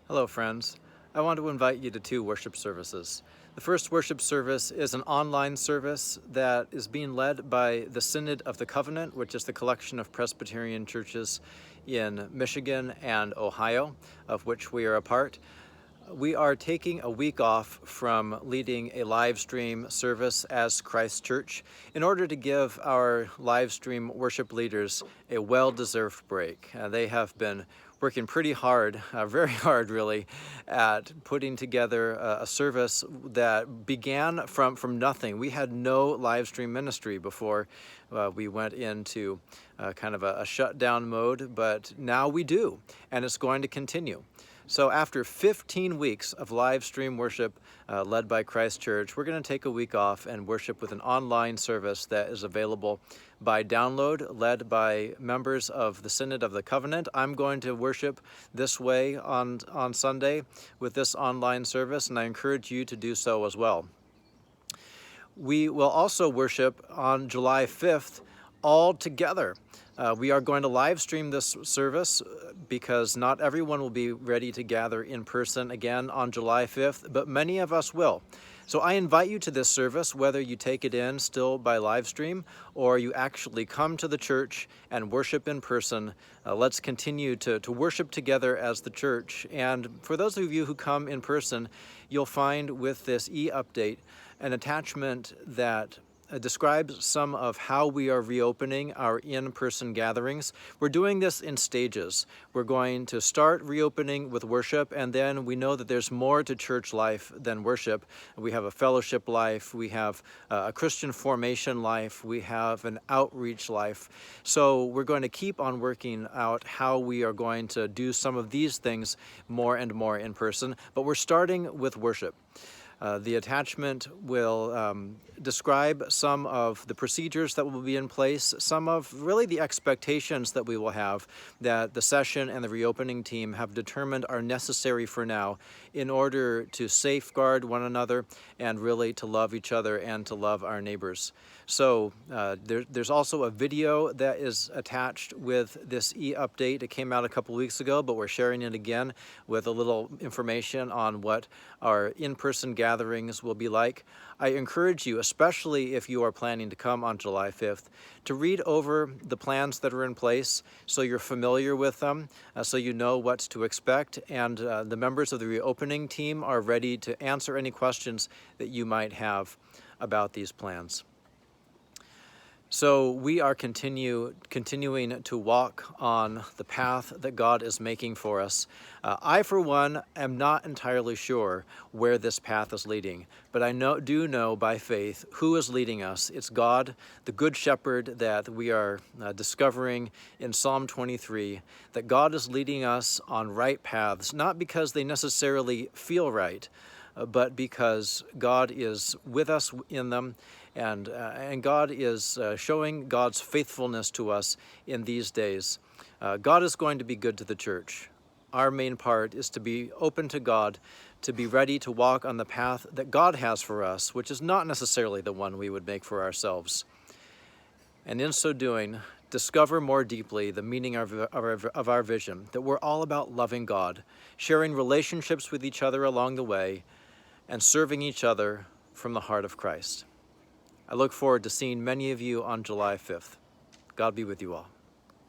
Hello friends. I want to invite you to two worship services. The first worship service is an online service that is being led by the Synod of the Covenant, which is the collection of Presbyterian churches in Michigan and Ohio, of which we are a part. We are taking a week off from leading a live stream service as Christ Church in order to give our live stream worship leaders a well-deserved break. They have been working pretty hard, very hard really, at putting together a service that began from nothing. We had no live stream ministry before we went into kind of a shutdown mode, but now we do, and it's going to continue. So after 15 weeks of live stream worship led by Christ Church, we're going to take a week off and worship with an online service that is available by download, led by members of the Synod of the Covenant. I'm going to worship this way on Sunday with this online service, and I encourage you to do so as well. We will also worship on July 5th all together. We are going to live stream this service because not everyone will be ready to gather in person again on July 5th, but many of us will. So I invite you to this service, whether you take it in still by live stream or you actually come to the church and worship in person. Let's continue to worship together as the church. And for those of you who come in person, you'll find with this e-update an attachment that describes some of how we are reopening our in-person gatherings. We're doing this in stages. We're going to start reopening with worship, and then we know that there's more to church life than worship. We have a fellowship life, we have a Christian formation life, we have an outreach life. So we're going to keep on working out how we are going to do some of these things more and more in person, but we're starting with worship. The attachment will describe some of the procedures that will be in place, some of really the expectations that we will have that the session and the reopening team have determined are necessary for now in order to safeguard one another and really to love each other and to love our neighbors. So there's also a video that is attached with this e-update. It came out a couple weeks ago, but we're sharing it again with a little information on what our in-person gatherings will be like. I encourage you, especially if you are planning to come on July 5th, to read over the plans that are in place so you're familiar with them, so you know what to expect, and the members of the reopening team are ready to answer any questions that you might have about these plans. So we are continuing to walk on the path that God is making for us. I, for one, am not entirely sure where this path is leading, but I do know by faith who is leading us. It's God, the Good Shepherd that we are discovering in Psalm 23, that God is leading us on right paths, not because they necessarily feel right, but because God is with us in them, and God is showing God's faithfulness to us in these days. God is going to be good to the church. Our main part is to be open to God, to be ready to walk on the path that God has for us, which is not necessarily the one we would make for ourselves. And in so doing, discover more deeply the meaning of our vision, that we're all about loving God, sharing relationships with each other along the way, and serving each other from the heart of Christ. I look forward to seeing many of you on July 5th. God be with you all.